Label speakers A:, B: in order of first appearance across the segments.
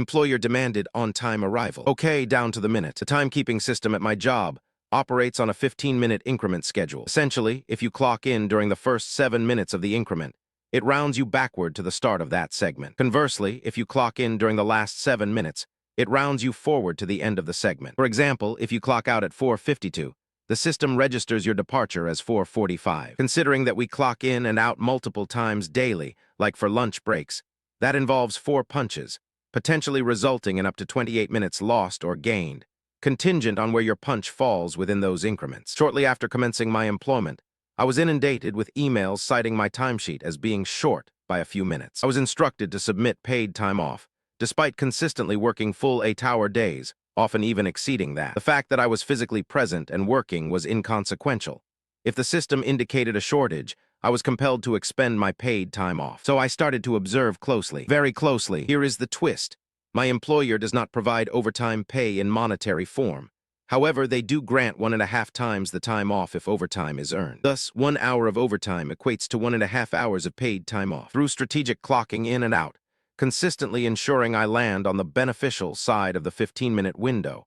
A: Employer demanded on-time arrival. Okay, down to the minute. The timekeeping system at my job operates on a 15-minute increment schedule. Essentially, if you clock in during the first 7 minutes of the increment, it rounds you backward to the start of that segment. Conversely, if you clock in during the last 7 minutes, it rounds you forward to the end of the segment. For example, if you clock out at 4:52, the system registers your departure as 4:45. Considering that we clock in and out multiple times daily, like for lunch breaks, that involves 4 punches, potentially resulting in up to 28 minutes lost or gained, contingent on where your punch falls within those increments. Shortly after commencing my employment, I was inundated with emails citing my timesheet as being short by a few minutes. I was instructed to submit paid time off, despite consistently working full 8-hour days, often even exceeding that. The fact that I was physically present and working was inconsequential. If the system indicated a shortage, I was compelled to expend my paid time off. So I started to observe closely, very closely. Here is the twist. My employer does not provide overtime pay in monetary form. However, they do grant 1.5 times the time off if overtime is earned. Thus, 1 hour of overtime equates to 1.5 hours of paid time off. Through strategic clocking in and out, consistently ensuring I land on the beneficial side of the 15-minute window,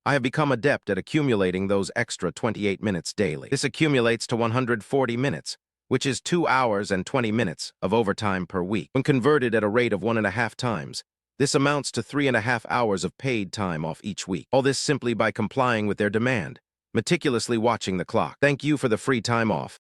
A: I have become adept at accumulating those extra 28 minutes daily. This accumulates to 140 minutes, which is 2 hours and 20 minutes of overtime per week. When converted at a rate of 1.5 times, this amounts to 3.5 hours of paid time off each week. All this simply by complying with their demand, meticulously watching the clock. Thank you for the free time off.